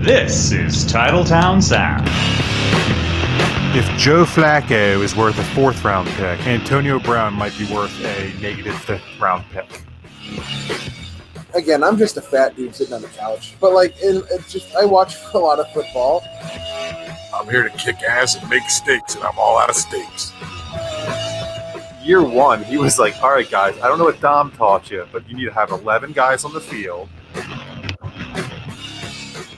This is Titletown Sound. If Joe Flacco is worth a 4th-round pick, Antonio Brown might be worth a negative 5th-round pick. Again, I'm just a fat dude sitting on the couch. But, I watch a lot of football. I'm here to kick ass and make steaks, and I'm all out of steaks. Year 1, he was like, all right, guys, I don't know what Dom taught you, but you need to have 11 guys on the field.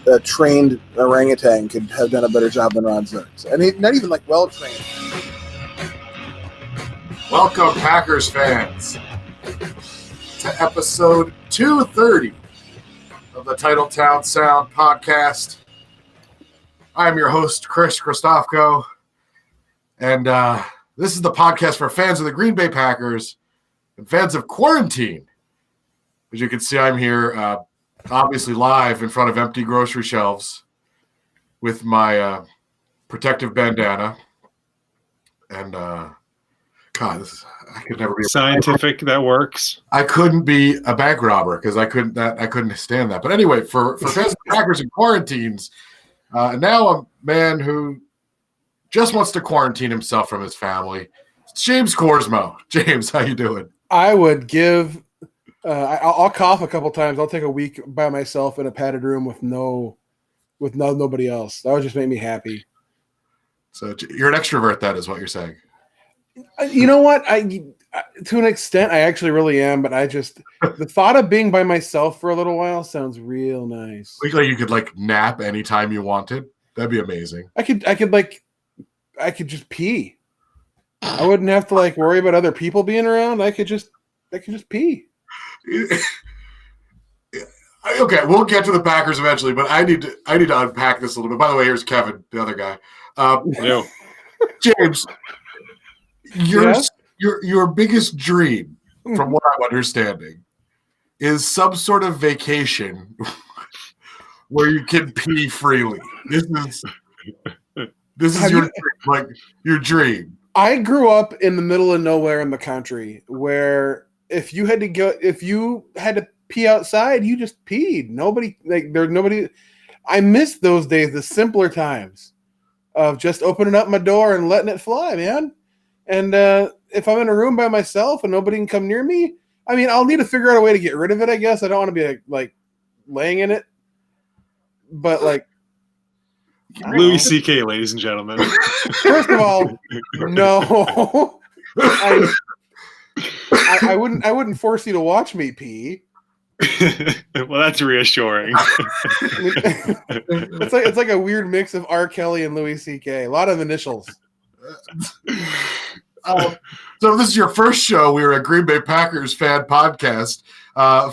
A trained orangutan could have done a better job than Ron Zerks. And he's not even, well-trained. Welcome, Packers fans, to episode 230 of the Titletown Sound podcast. I'm your host, Chris Christofko, and this is the podcast for fans of the Green Bay Packers and fans of quarantine. As you can see, I'm here obviously live in front of empty grocery shelves with my protective bandana. And, God, I could never be scientific. That works. I couldn't be a bank robber because I couldn't stand that. But anyway, for fans of the Packers in quarantines, now a man who just wants to quarantine himself from his family. It's James Corsmo. James, how you doing? I would give I'll cough a couple times. I'll take a week by myself in a padded room with nobody else. That would just make me happy. So you're an extrovert, that is what you're saying. You know what? To an extent, I actually really am, but the thought of being by myself for a little while sounds real nice. Like you could nap anytime you wanted. That'd be amazing. I could just pee. I wouldn't have to worry about other people being around. I could just pee. Okay, we'll get to the Packers eventually, but I need to unpack this a little bit. By the way, here's Kevin, the other guy. James, your biggest dream, from what I'm understanding, is some sort of vacation where you can pee freely. This is your dream. I grew up in the middle of nowhere in the country where if you had to pee outside, you just peed. There's nobody. I miss those days, the simpler times of just opening up my door and letting it fly, man. And if I'm in a room by myself and nobody can come near me, I'll need to figure out a way to get rid of it, I guess. I don't want to be laying in it. But Louis C.K., ladies and gentlemen. First of all, no. I wouldn't force you to watch me pee. Well, that's reassuring. It's like a weird mix of R. Kelly and Louis C.K. A lot of initials. So this is your first show. We're a Green Bay Packers fan podcast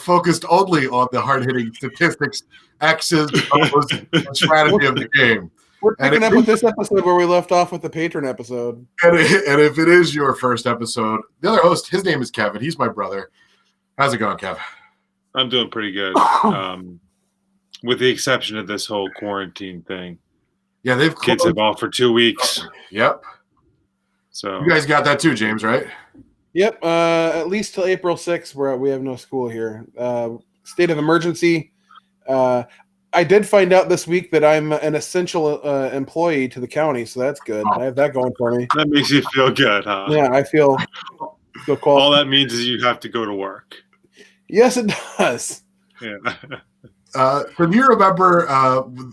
focused only on the hard-hitting statistics, X's, O's, and strategy of the game. We're picking up with this episode where we left off with the patron episode. And if it is your first episode, the other host, his name is Kevin. He's my brother. How's it going, Kev? I'm doing pretty good, with the exception of this whole quarantine thing. Yeah, they've kids have off for 2 weeks. Yep. So you guys got that too, James, right? Yep. At least till April 6th, where we have no school here. State of emergency. I did find out this week that I'm an essential employee to the county, so that's good. I have that going for me. That makes you feel good, huh? Yeah, I feel qualified. All that means is you have to go to work. Yes, it does. Yeah. Do you remember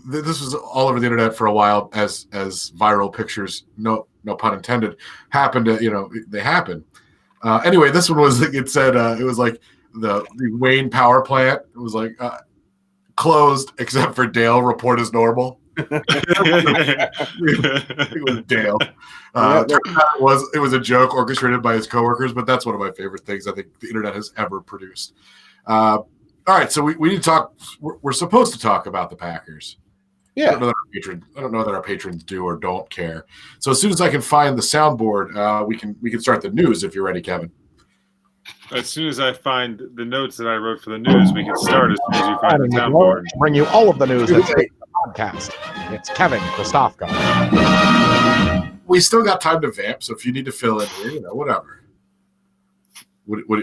this was all over the internet for a while as viral pictures, no pun intended, happened to, they happen. Anyway, this one was, it said, it was like the Wayne power plant. It was like closed except for Dale, report as normal. It was Dale. It was a joke orchestrated by his coworkers, but that's one of my favorite things I think the internet has ever produced. All right, so we need to talk. We're supposed to talk about the Packers. Yeah. I don't know that our patrons do or don't care. So as soon as I can find the soundboard, we can start the news if you're ready, Kevin. As soon as I find the notes that I wrote for the news, we can start as soon as you find the soundboard. Bring you all of the news that's in the podcast. It's Kevin Christofko. We still got time to vamp, so if you need to fill in here, whatever.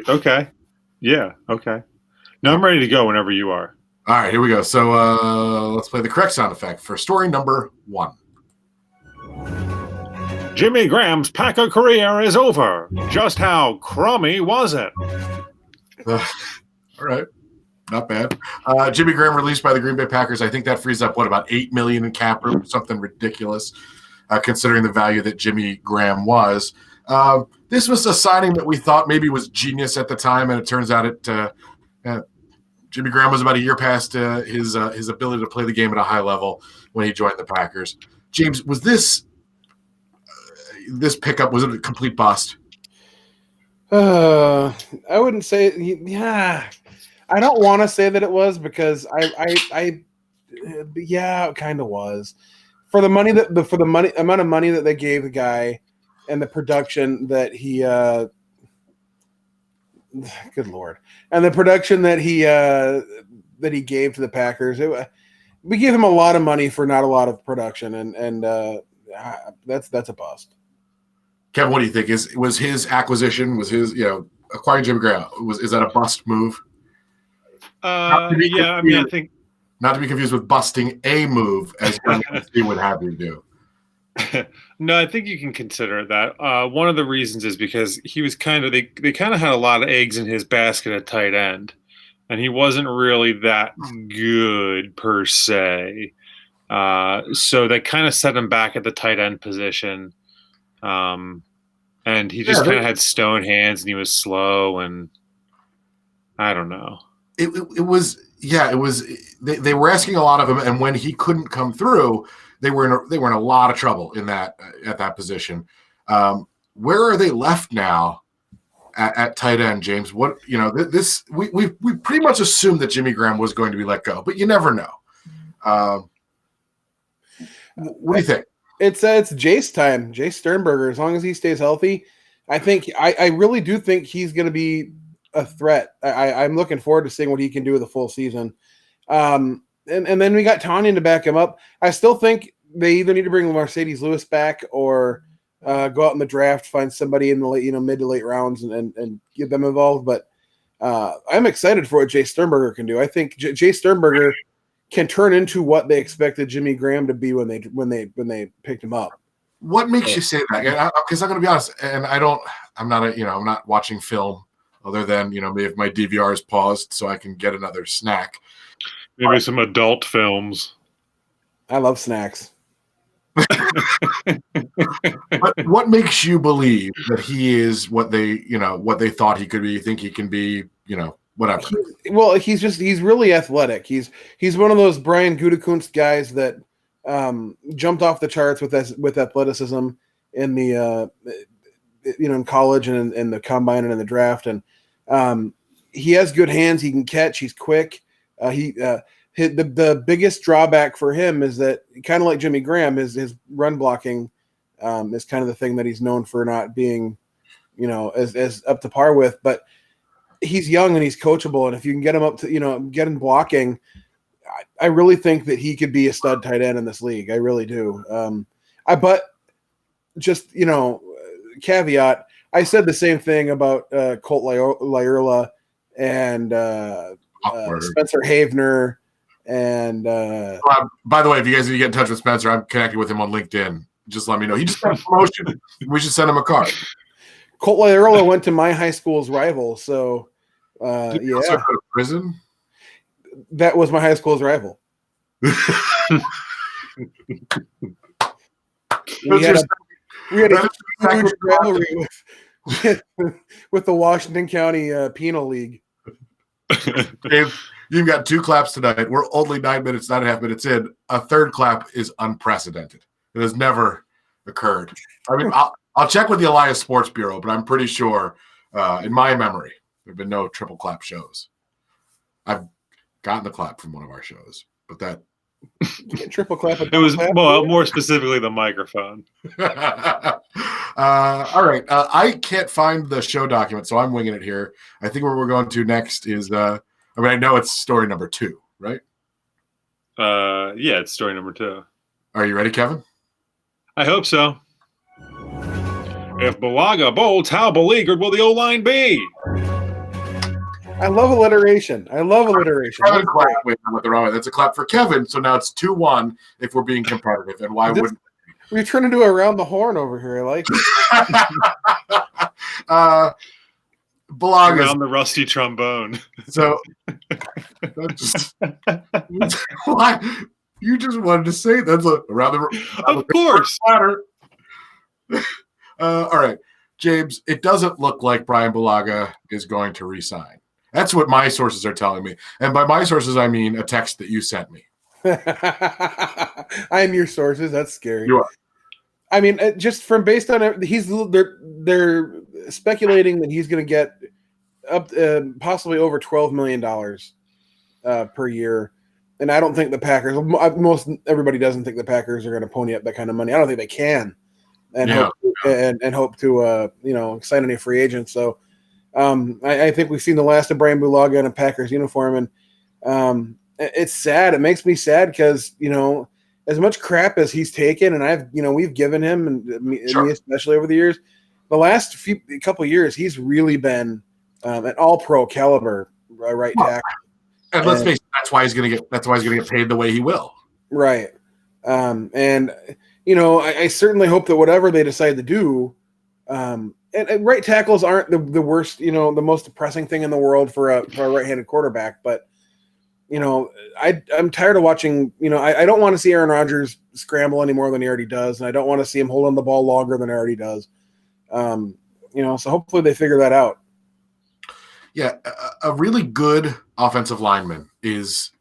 Okay. Yeah. Okay. No, I'm ready to go whenever you are. All right, here we go. So let's play the correct sound effect for story number 1. Jimmy Graham's Packer career is over. Just how crummy was it? All right. Not bad. Jimmy Graham released by the Green Bay Packers. I think that frees up, about $8 million in cap room, something ridiculous, considering the value that Jimmy Graham was. This was a signing that we thought maybe was genius at the time, and it turns out Jimmy Graham was about a year past his ability to play the game at a high level when he joined the Packers. James, was this pickup, was it a complete bust? I wouldn't say. Yeah, I don't want to say that it was because it kind of was for the money amount of money that they gave the guy and the production that he. Good Lord, and the production that he gave to the Packers. We gave him a lot of money for not a lot of production, and that's a bust. Kevin, what do you think? Was his acquisition, acquiring Jimmy Graham, is that a bust move? I think not to be confused with busting a move, as he would have you do. No, I think you can consider that. One of the reasons is because he was they kind of had a lot of eggs in his basket at tight end, and he wasn't really that good per se. So that kind of set him back at the tight end position. And he just kind of had stone hands, and he was slow, and I don't know. It was they were asking a lot of him, and when he couldn't come through, they were in a lot of trouble at that position. Where are they left now at tight end, James? We pretty much assumed that Jimmy Graham was going to be let go, but you never know. What do you think? It's Jace time. Jace Sternberger. As long as he stays healthy, I really do think he's going to be a threat. I'm looking forward to seeing what he can do with a full season. And then we got Tanyan to back him up. I still think they either need to bring Mercedes Lewis back or go out in the draft, find somebody in the late, mid to late rounds and get them involved. But I'm excited for what Jace Sternberger can do. I think Jace Sternberger can turn into what they expected Jimmy Graham to be when they picked him up. What makes you say that? Because I'm going to be honest, and I'm not watching film other than maybe if my DVR is paused so I can get another snack. Maybe some adult films. I love snacks. But what makes you believe that he is what they thought he could be? You think he can be, whatever? He's really athletic. He's one of those Brian Gutekunst guys that jumped off the charts with athleticism in the in college and in the combine and in the draft, and he has good hands. He can catch. He's quick. The biggest drawback for him is that, kind of like Jimmy Graham, his run blocking is kind of the thing that he's known for not being, as up to par with. But he's young and he's coachable, and if you can get him up to, get him blocking, I really think that he could be a stud tight end in this league. I really do. But just, caveat, I said the same thing about Colt Lyerla and Spencer Havener. And by the way, if you guys need to get in touch with Spencer, I'm connected with him on LinkedIn. Just let me know. He just got a promotion. We should send him a card. Colt Lyerla went to my high school's rival, so Did he also go to prison? That was my high school's rival. we had a huge rivalry with the Washington County Penal League. Dave, you've got 2 claps tonight. We're only 9.5 minutes in. A third clap is unprecedented. It has never occurred. I mean, I'll check with the Elias Sports Bureau, but I'm pretty sure, in my memory, there have been no triple clap shows. I've gotten the clap from one of our shows, but that triple clap. It was more specifically the microphone. All right. I can't find the show document, so I'm winging it here. I think where we're going to next is, I know it's story number 2, right? Yeah, it's story number 2. Are you ready, Kevin? I hope so. If Balaga bolts, how beleaguered will the O-line be? I love alliteration. Kevin clapped. Wait, I went the wrong way. That's a clap for Kevin. So now it's 2-1 if we're being competitive. And why wouldn't we turn into around the horn over here? I like it. Balaga's Around the rusty trombone. so why you just wanted to say that's around the Of course. All right, James. It doesn't look like Brian Bulaga is going to resign. That's what my sources are telling me, and by my sources I mean a text that you sent me. I'm your sources. That's scary. You are. I mean, just from based on it, they're speculating that he's going to get up possibly over $12 million per year, and I don't think the Packers. Most everybody doesn't think the Packers are going to pony up that kind of money. I don't think they can, and hope to sign any free agents. So I think we've seen the last of Brian Bulaga in a Packers uniform, and it's sad. It makes me sad because as much crap as he's taken, and we've given him, and me especially over the years, the last couple of years, he's really been an all-pro caliber right tackle. And let's face it, that's why he's going to get paid the way he will. Right. I certainly hope that whatever they decide to do, and right tackles aren't the worst, the most depressing thing in the world for a right-handed quarterback, but. I'm tired of watching. I don't want to see Aaron Rodgers scramble any more than he already does, and I don't want to see him hold on the ball longer than he already does. So hopefully they figure that out. Yeah, a really good offensive lineman is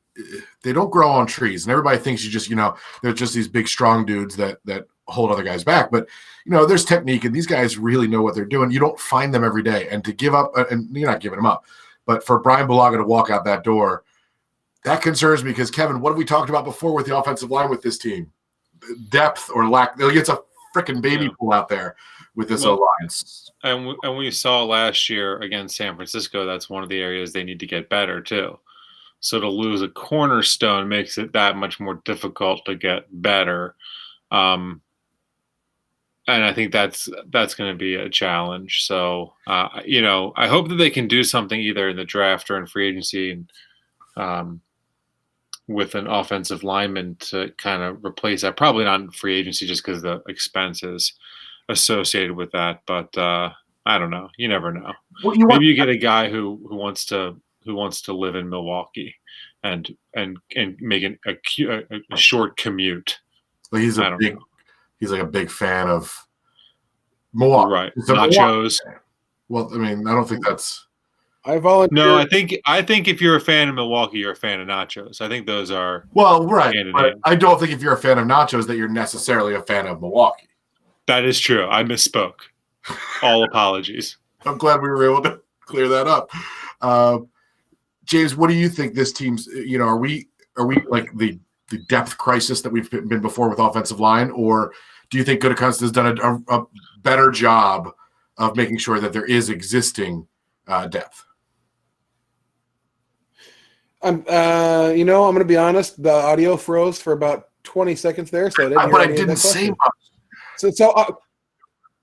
they don't grow on trees, and everybody thinks they're just these big, strong dudes that hold other guys back. But there's technique, and these guys really know what they're doing. You don't find them every day, and to give up, and you're not giving them up, but for Brian Bulaga to walk out that door. That concerns me because, Kevin, what have we talked about before with the offensive line with this team? Depth or lack. It's a freaking baby pool out there with this alliance. And we saw last year against San Francisco, that's one of the areas they need to get better too. So to lose a cornerstone makes it that much more difficult to get better. And I think that's going to be a challenge. So, I hope that they can do something either in the draft or in free agency and with an offensive lineman to kind of replace that. Probably not in free agency just because the expenses associated with that. But I don't know. You never know. Maybe you get a guy who wants to live in Milwaukee and make a short commute. But he's like a big fan of Milwaukee. Right. Nachos. Well, I mean, I don't think that's. I volunteer. No, I think if you're a fan of Milwaukee, you're a fan of nachos. I think those are right. But I don't think if you're a fan of nachos that you're necessarily a fan of Milwaukee. That is true. I misspoke. All apologies. I'm glad we were able to clear that up. James, what do you think this team's? Are we like the depth crisis that we've been before with offensive line, or do you think Gutekunst has done a better job of making sure that there is existing depth? I'm going to be honest. The audio froze for about 20 seconds there, so I didn't say much.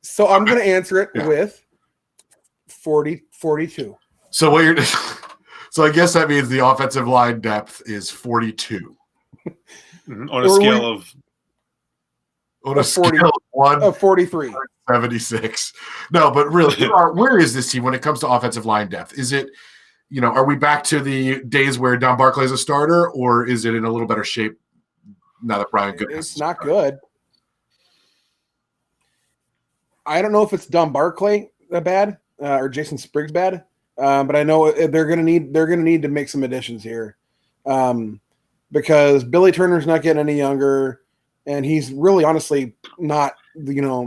So I'm going to answer it with 42. So I guess that means the offensive line depth is 42 on a scale of 1 of 43. 76. No, but really, where is this team when it comes to offensive line depth? Is it, are we back to the days where Don Barclay is a starter, or is it in a little better shape now that Brian Gutekunst? It's not good. I don't know if it's Don Barclay bad or Jason Spriggs bad, but I know they're going to need to make some additions here, because Billy Turner's not getting any younger, and he's really honestly not.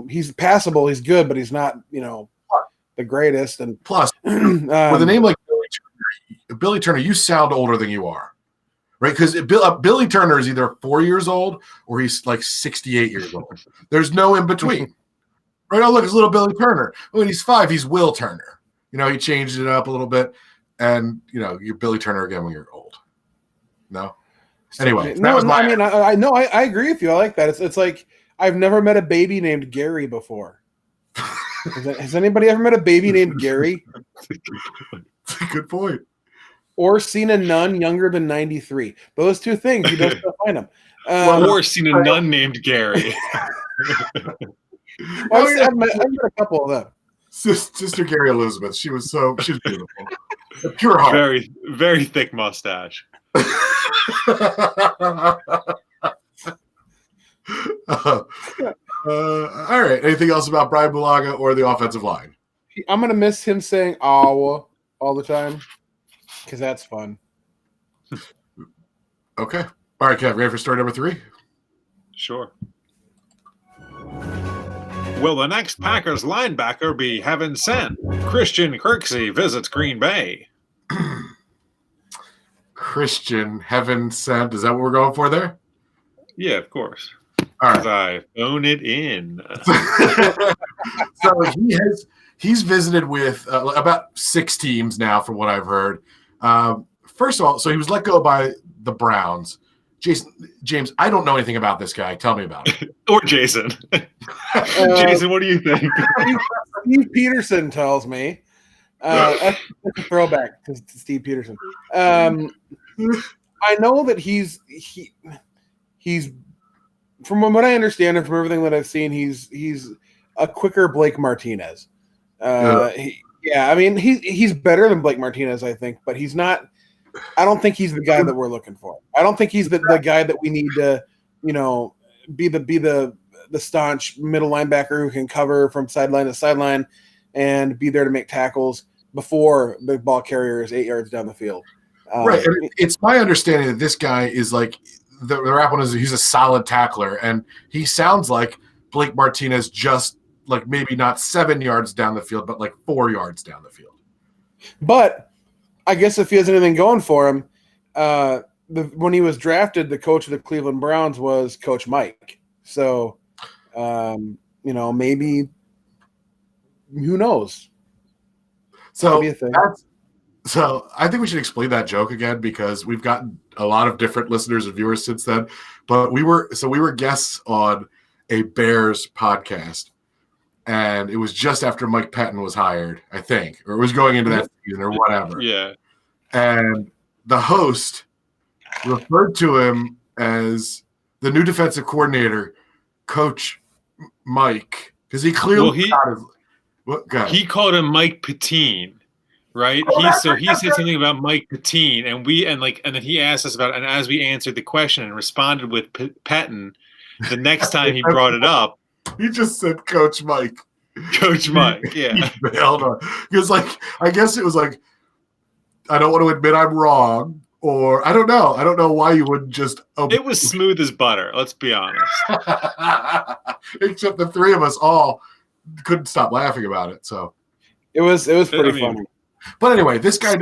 He's passable, he's good, but he's not, the greatest. And plus, with a name like Billy Turner, you sound older than you are, right? Because Billy Turner is either 4 years old or he's like 68 years old. There's no in between, right? Oh, look, it's little Billy Turner. When he's 5, he's Will Turner. He changed it up a little bit, and you're Billy Turner again when you're old. No. Anyway, I agree with you. I like that. It's like I've never met a baby named Gary before. Has anybody ever met a baby named Gary? That's a good point. or seen a nun younger than 93. Those two things, you don't still find them. Or seen a nun named Gary. I've met a couple of them. Sister Gary Elizabeth. She was beautiful. A pure heart. Very, very thick mustache. All right. Anything else about Brian Bulaga or the offensive line? I'm going to miss him saying "awa" all the time because that's fun. Okay. All right, Kev, ready for story number 3? Sure. Will the next Packers linebacker be heaven sent? Christian Kirksey visits Green Bay. Christian heaven sent. Is that what we're going for there? Yeah, of course. All Because right. I phone it in. So he's visited with about 6 teams now, from what I've heard. First of all, so he was let go by the Browns. James, I don't know anything about this guy. Tell me about it. Or Jason. Jason, what do you think? Steve Peterson tells me. That's a throwback to Steve Peterson. I know that he's from what I understand and from everything that I've seen, he's a quicker Blake Martinez. I mean he's better than Blake Martinez, I think, but he's not. I don't think he's the guy that we're looking for. I don't think he's the guy that we need to, be the staunch middle linebacker who can cover from sideline to sideline and be there to make tackles before the ball carrier is 8 yards down the field. Right. And it's my understanding that this guy is like the rap one is he's a solid tackler, and he sounds like Blake Martinez, just like maybe not 7 yards down the field, but like 4 yards down the field. But I guess if he has anything going for him, when he was drafted, the coach of the Cleveland Browns was Coach Mike. So, maybe who knows? So be a thing. So I think we should explain that joke again, because we've gotten a lot of different listeners and viewers since then. But we were guests on a Bears podcast, and it was just after Mike Patton was hired, I think, or it was going into that season or whatever. Yeah. And the host referred to him as the new defensive coordinator, Coach Mike, because he clearly he called him Mike Patine, right? He said something about Mike Patine, and then he asked us about it, and as we answered the question and responded with Patton, the next time he brought it up, he just said Coach Mike. Coach Mike, yeah. He bailed on. Because, I guess it was like, I don't want to admit I'm wrong, or I don't know. I don't know why you wouldn't just. It was smooth as butter. Let's be honest. Except the three of us all couldn't stop laughing about it. So it was pretty funny. But anyway, this guy's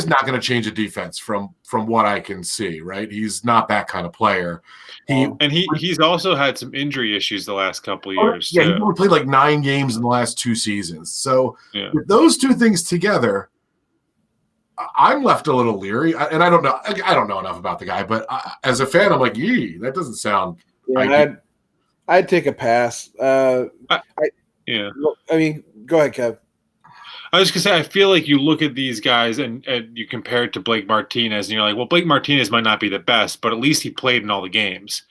not going to change a defense from what I can see. Right? He's not that kind of player. He's also had some injury issues the last couple of years. Yeah, he only played like 9 games in the last 2 seasons. So with those two things together, I'm left a little leery, and I don't know enough about the guy, but as a fan, I'm like, that doesn't sound. Yeah, I'd take a pass. I mean, go ahead, Kev. I was gonna say, I feel like you look at these guys and you compare it to Blake Martinez, and you're like, well, Blake Martinez might not be the best, but at least he played in all the games.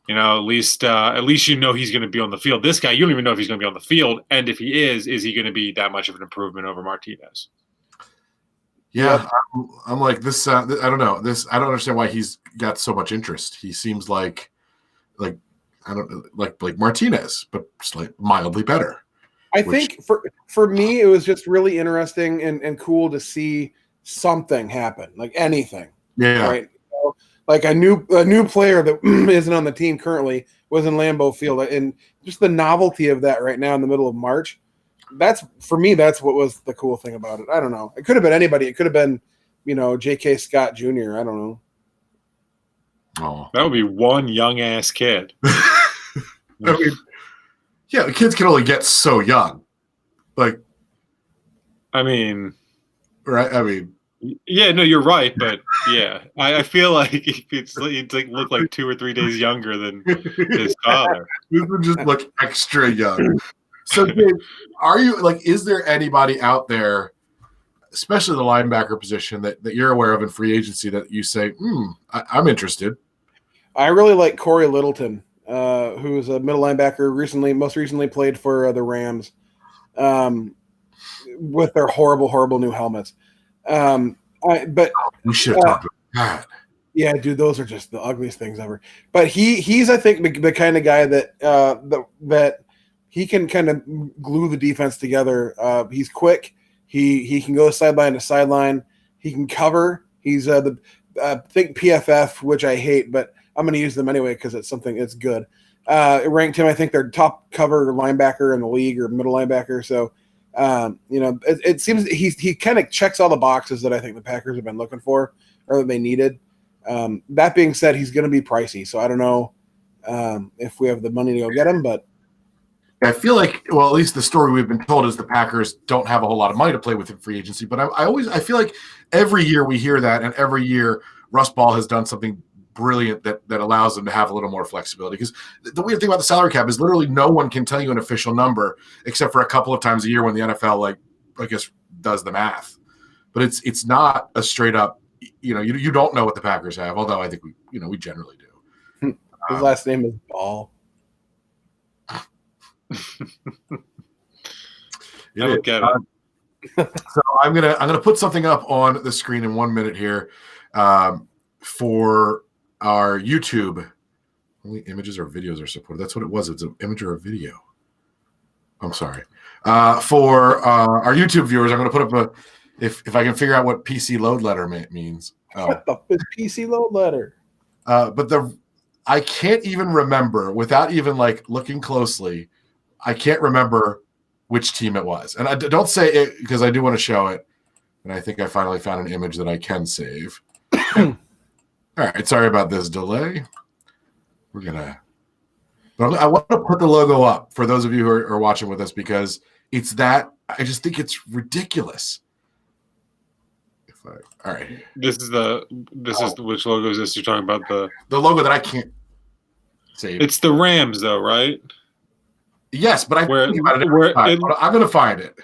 At least he's going to be on the field. This guy, you don't even know if he's going to be on the field, and if he is he going to be that much of an improvement over Martinez? Yeah, I'm like this. I don't know this. I don't understand why he's got so much interest. He seems like I don't like Blake Martinez, but just like mildly better. I think for me, it was just really interesting and cool to see something happen, like anything. Yeah. Right. Like a new player that isn't on the team currently was in Lambeau Field, and just the novelty of that right now in the middle of March. That's what was the cool thing about it. I don't know. It could have been anybody. It could have been, J.K. Scott Jr. I don't know. Oh, that would be one young ass kid. I mean, yeah, the kids can only get so young. Right? I mean, yeah, no, you're right, but yeah, I feel like he'd look like 2 or 3 days younger than his father. He would just look extra young. So, Dave, are you is there anybody out there especially the linebacker position that you're aware of in free agency that you say, I'm interested? I really like Corey Littleton, who's a middle linebacker. Most recently played for the Rams, with their horrible new helmets. We should have talked about that. Yeah, dude, those are just the ugliest things ever. But he's I think the kind of guy that that he can kind of glue the defense together. He's quick. He can go sideline to sideline. He can cover. He's think PFF, which I hate, but I'm going to use them anyway because it's good. It ranked him, I think, their top cover linebacker in the league or middle linebacker. So, it seems he kind of checks all the boxes that I think the Packers have been looking for or that they needed. That being said, he's going to be pricey, so I don't know if we have the money to go get him, but I feel like, well, at least the story we've been told is the Packers don't have a whole lot of money to play with in free agency. But I feel like every year we hear that, and every year Russ Ball has done something brilliant that allows them to have a little more flexibility. Because the weird thing about the salary cap is literally no one can tell you an official number except for a couple of times a year when the NFL, I guess, does the math. But it's not a straight up, you don't know what the Packers have, although I think we generally do. His last name is Ball. I don't get it. So I'm gonna put something up on the screen in 1 minute here for our YouTube. Only images or videos are supported. That's what it was. It's an image or a video. I'm sorry. For our YouTube viewers, I'm going to put up if I can figure out what PC load letter means. What the is PC load letter? But I can't even remember without even looking closely. I can't remember which team it was. And I don't say it because I do want to show it. And I think I finally found an image that I can save. All right. Sorry about this delay. But I want to put the logo up for those of you who are watching with us because I just think it's ridiculous. All right. This is which logo is this? You're talking about the logo that I can't save. It's the Rams though, right? Yes, but I'm going to find it.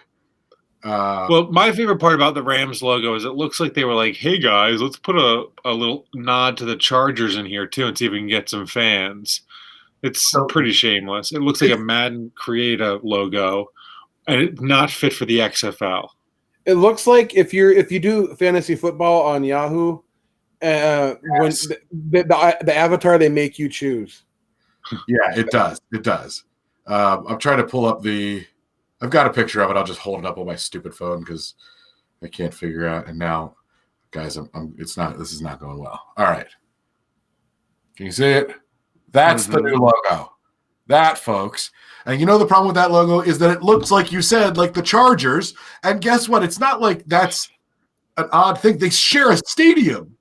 Well, my favorite part about the Rams logo is it looks like they were like, hey, guys, let's put a little nod to the Chargers in here, too, and see if we can get some fans. It's pretty shameless. It looks like a Madden Create-A logo, and it's not fit for the XFL. It looks like if you do fantasy football on Yahoo, when the avatar they make you choose. Yeah, it does. It does. I'm trying to pull up I've got a picture of it. I'll just hold it up on my stupid phone because I can't figure out. And now, guys, this is not going well. All right. Can you see it? That's the new logo. That, folks. And the problem with that logo is that it looks like you said, like the Chargers. And guess what? It's not like that's an odd thing. They share a stadium.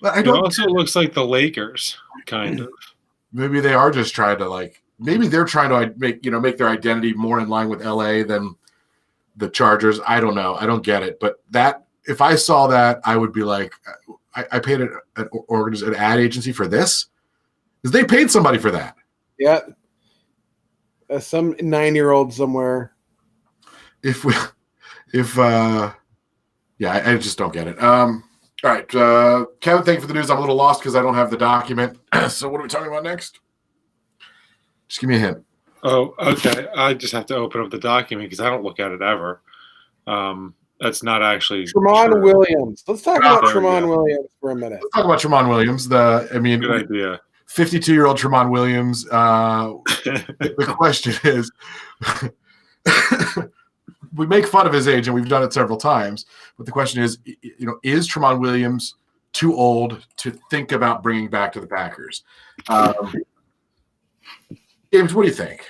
It also looks like the Lakers, kind of. Maybe they are just trying to maybe they're trying to make their identity more in line with LA than the Chargers. I don't know. I don't get it. But if I saw that, I would be like, I paid an ad agency for this because they paid somebody for that. Yeah. Some 9-year-old somewhere. I just don't get it. All right. Kevin, thank you for the news. I'm a little lost because I don't have the document. So what are we talking about next? Just give me a hint. Oh, okay. I just have to open up the document because I don't look at it ever. That's not actually Tramon Williams. Let's talk about Tramon Williams for a minute. Let's talk about Tramon Williams. Good idea. 52-year-old Tramon Williams. The question is, we make fun of his age, and we've done it several times. But the question is, is Tramon Williams too old to think about bringing back to the Packers? James, what do you think?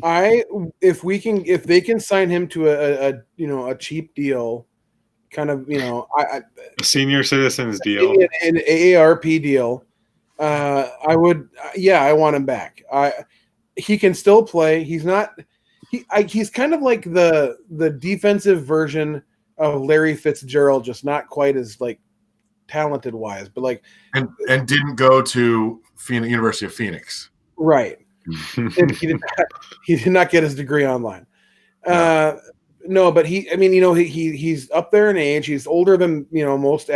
If they can sign him to a cheap deal, kind of a senior citizens deal, an AARP deal, I would. I want him back. He can still play. He's not. He's kind of like the defensive version of Larry Fitzgerald, just not quite as talented wise, but and didn't go to University of Phoenix. Right. He did not get his degree online. No, but he's up there in age. He's older than most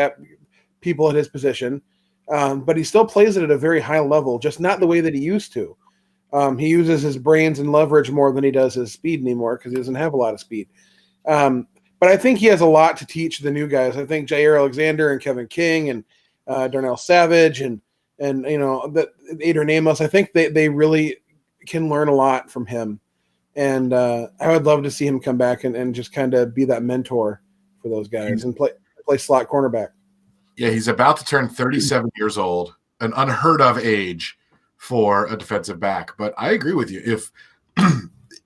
people at his position, but he still plays it at a very high level, just not the way that he used to. He uses his brains and leverage more than he does his speed anymore because he doesn't have a lot of speed. But I think he has a lot to teach the new guys. I think Jair Alexander and Kevin King and Darnell Savage and Adrian Amos, I think they really can learn a lot from him. And I would love to see him come back and just kind of be that mentor for those guys and play slot cornerback. Yeah, he's about to turn 37 years old, an unheard of age for a defensive back. But I agree with you.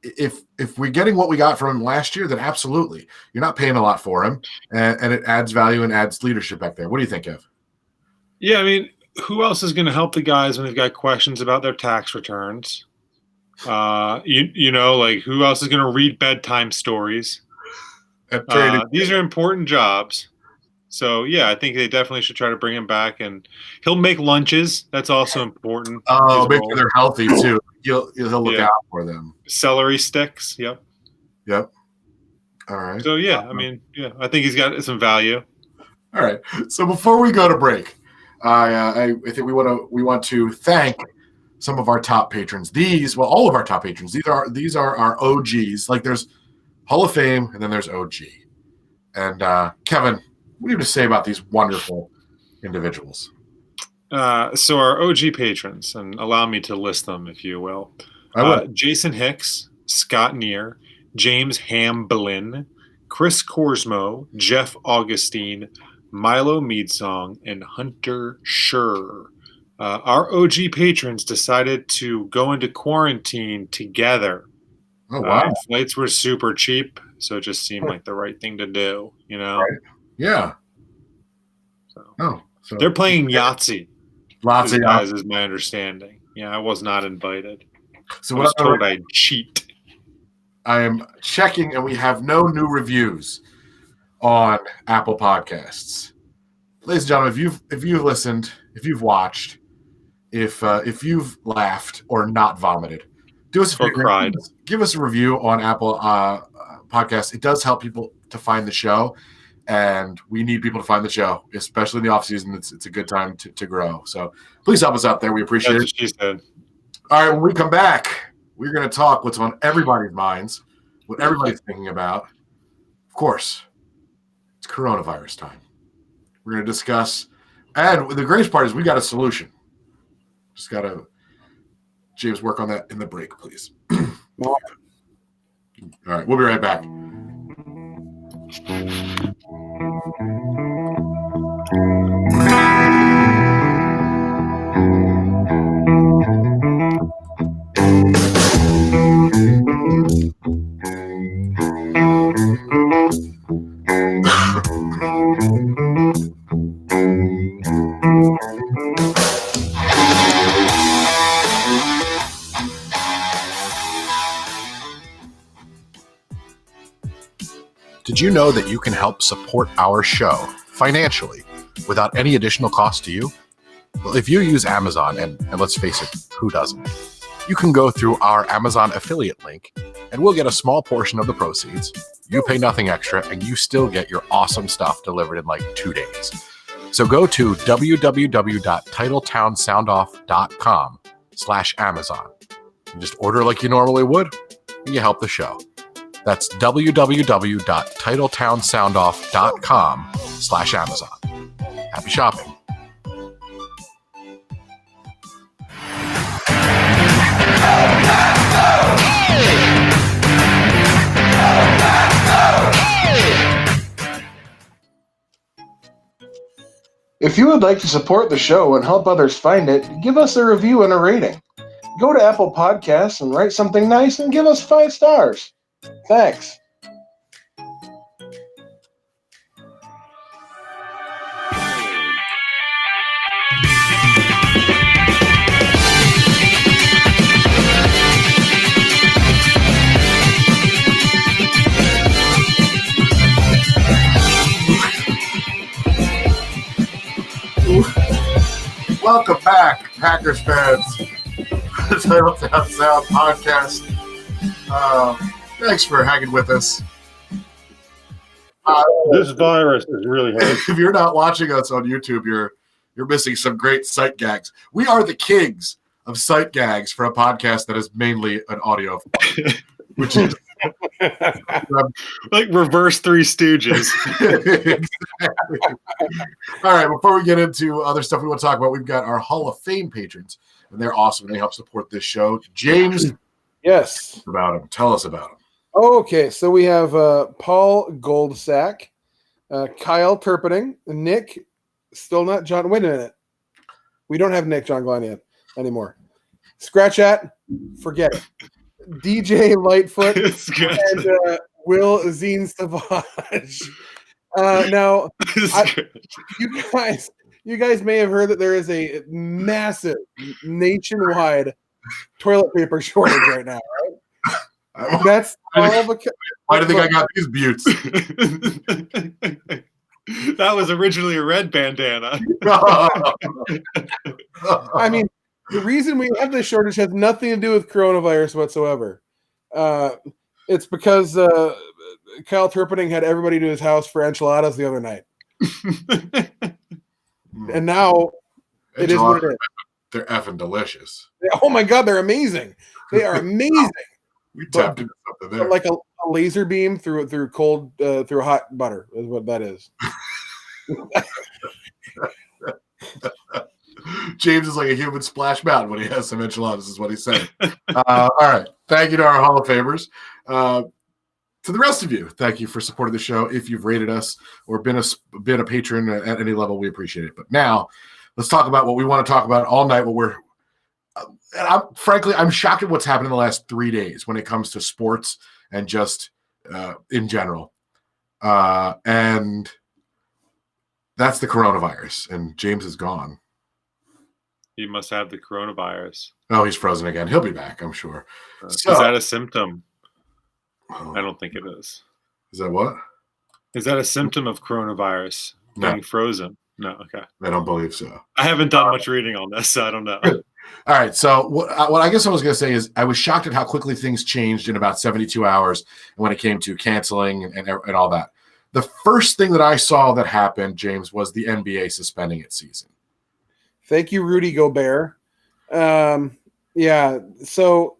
If we're getting what we got from him last year, then absolutely. You're not paying a lot for him, and it adds value and adds leadership back there. What do you think, Ev? Yeah, I mean, who else is going to help the guys when they've got questions about their tax returns? Who else is going to read bedtime stories? These are important jobs. So, yeah, I think they definitely should try to bring him back. And he'll make lunches. That's also important. Oh, make sure they're healthy, too. He'll look out for them. Celery sticks. Yep. All right. So, yeah, I think he's got some value. All right. So before we go to break, I think we want to thank some of our top patrons. All of our top patrons. These are our OGs. Like there's Hall of Fame and then there's OG. And Kevin, what do you have to say about these wonderful individuals? So our OG patrons, and allow me to list them, if you will. Jason Hicks, Scott Neer, James Hamblin, Chris Korsmo, Jeff Augustine, Milo Meadsong, and Hunter Schur. Our OG patrons decided to go into quarantine together. Oh, wow. Flights were super cheap, so it just seemed like the right thing to do, Right. Yeah. So they're playing Yahtzee. Lots of guys, is my understanding. Yeah, I was not invited. So I was told I'd cheat. I am checking, and we have no new reviews on Apple Podcasts. Ladies and gentlemen, if you've listened, if you've watched, if you've laughed or not vomited, do us a favor, cried. Give us a review on Apple Podcasts. It does help people to find the show, and we need people to find the show, especially in the off season. It's a good time to grow. So please help us out there. We appreciate it. That's what she said. All right, when we come back, we're going to talk what's on everybody's minds, what everybody's thinking about. Of course, it's coronavirus time. We're going to discuss, and the greatest part is we got a solution. Just got to, James, work on that in the break, please. All right, we'll be right back. Did you know that you can help support our show financially without any additional cost to you? Well, if you use Amazon, and let's face it, who doesn't? You can go through our Amazon affiliate link, and we'll get a small portion of the proceeds. You pay nothing extra, and you still get your awesome stuff delivered in like 2 days. So go to www.titletownsoundoff.com/Amazon and just order like you normally would, and you help the show. That's www.titletownsoundoff.com/Amazon. Happy shopping. If you would like to support the show and help others find it, give us a review and a rating. Go to Apple Podcasts and write something nice and give us 5 stars. Thanks. Welcome back, Packers fans. The Titletown Sound podcast. Thanks for hanging with us. This virus is really hard. If you're not watching us on YouTube, you're missing some great sight gags. We are the kings of sight gags for a podcast that is mainly an audio form, which is like reverse Three Stooges. exactly. All right, before we get into other stuff we want to talk about, we've got our Hall of Fame patrons, and they're awesome. They help support this show. James, Yes. about him. Tell us about him. Okay, so we have Paul Goldsack, Kyle Turpening, Nick, still not John. Wait a minute. We don't have Nick John Glenn yet anymore. Scratch at, forget it. DJ Lightfoot and Will Zine Savage. Now, you guys may have heard that there is a massive nationwide toilet paper shortage right now, right? That's all because. Why do you think I got these buttes? That was originally a red bandana. I mean, the reason we have this shortage has nothing to do with coronavirus whatsoever. It's because Kyle Turpening had everybody to his house for enchiladas the other night. And now it is what it is. They're effing delicious. Oh my God, they're amazing. They are amazing. We tapped into something there. Like a laser beam through cold through hot butter is what that is. James is like a human Splash Mountain when he has some enchiladas, is what he's saying. All right. Thank you to our Hall of Famers. To the rest of you, thank you for supporting the show. If you've rated us or been a patron at any level, we appreciate it. But now, let's talk about what we want to talk about all night. Frankly, I'm shocked at what's happened in the last 3 days when it comes to sports and just in general. And that's the coronavirus. And James is gone. He must have the coronavirus. Oh, he's frozen again. He'll be back, I'm sure. Is that a symptom? I don't think it is. Is that what? Is that a symptom of coronavirus? No. Being frozen? No, okay. I don't believe so. I haven't done much reading on this, so I don't know. All right. So what I guess I was going to say is I was shocked at how quickly things changed in about 72 hours when it came to canceling and all that. The first thing that I saw that happened, James, was the NBA suspending its season. Thank you, Rudy Gobert. Yeah, so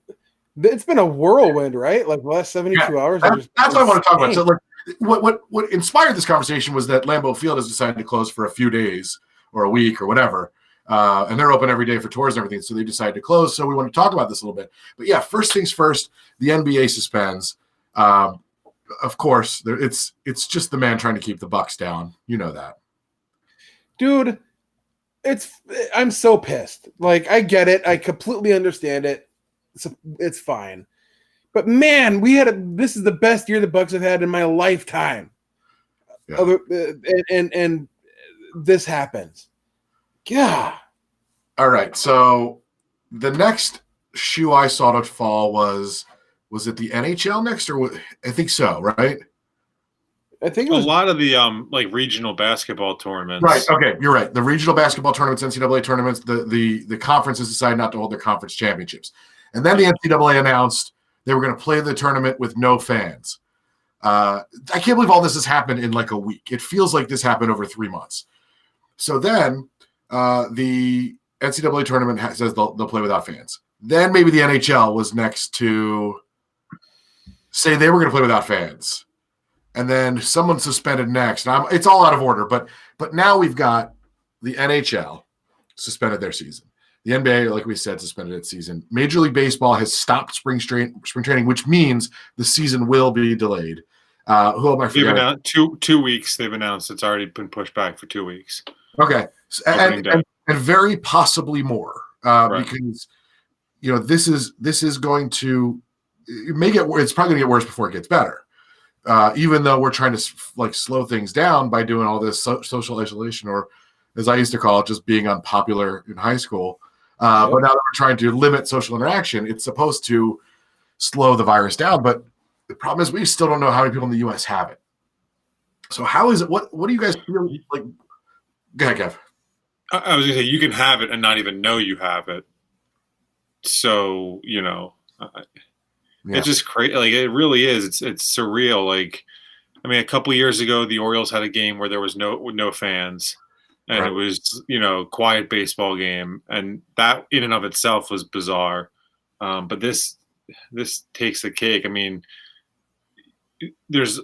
it's been a whirlwind, right? Like the last 72 hours. That's what I want to talk about. So, like, what inspired this conversation was that Lambeau Field has decided to close for a few days or a week or whatever, and they're open every day for tours and everything. So they decided to close. So we want to talk about this a little bit. But yeah, first things first, the NBA suspends. Of course, it's just the man trying to keep the Bucks down. You know that, dude. I'm so pissed. Like, I get it. I completely understand it. It's fine. But man, this is the best year the Bucks have had in my lifetime. Yeah. And this happens. Yeah. All right. So the next shoe I saw to fall was it the NHL next, or I think so, right? I think it was a lot of the like regional basketball tournaments. Right. Okay, you're right. The regional basketball tournaments, NCAA tournaments, the conferences decided not to hold their conference championships, and then the NCAA announced they were going to play the tournament with no fans. I can't believe all this has happened in like a week. It feels like this happened over 3 months. So then the NCAA tournament says they'll play without fans. Then maybe the NHL was next to say they were going to play without fans. And then someone suspended next. Now, it's all out of order, but now we've got the NHL suspended their season. The NBA, like we said, suspended its season. Major League Baseball has stopped spring training, which means the season will be delayed. Who am I forgetting? Two weeks. They've announced it's already been pushed back for 2 weeks. Okay, and very possibly more right. Because this is going to it's probably going to get worse before it gets better. Even though we're trying to slow things down by doing all this social isolation, or as I used to call it, just being unpopular in high school. But now that we're trying to limit social interaction, it's supposed to slow the virus down. But the problem is we still don't know how many people in the U.S. have it. So how is it? What do you guys feel like? Go ahead, Kev. I was going to say, you can have it and not even know you have it. So, it's just crazy. Like, it really is. It's surreal. Like, I mean, a couple years ago, the Orioles had a game where there was no fans, and Right. it was quiet baseball game, and that in and of itself was bizarre. But this takes the cake. I mean, there's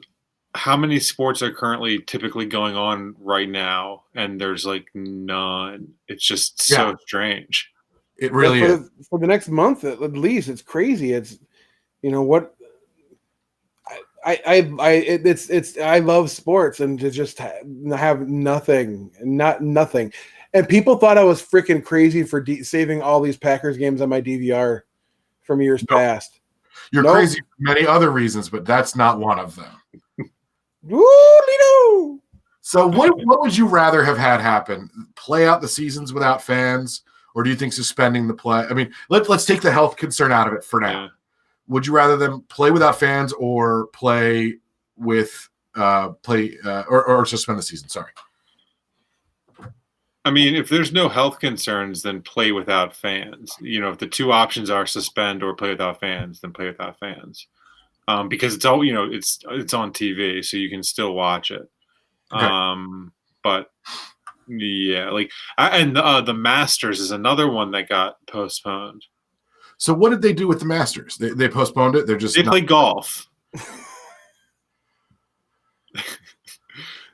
how many sports are currently typically going on right now, and there's like none. It's just so strange. It really is. For the next month at least. It's crazy. It's what I love sports, and to just have nothing, nothing. And people thought I was freaking crazy for saving all these Packers games on my DVR from years past. You're crazy for many other reasons, but that's not one of them. Woo-lee-doo! So what would you rather have had happen? Play out the seasons without fans, or do you think suspending the play? I mean, let's take the health concern out of it for now. Yeah. Would you rather them play without fans or play with or suspend the season? Sorry. I mean, if there's no health concerns, then play without fans. If the two options are suspend or play without fans, then play without fans. Because it's all it's on TV, so you can still watch it. Okay. But yeah, the Masters is another one that got postponed. So what did they do with the Masters? They postponed it. They play golf.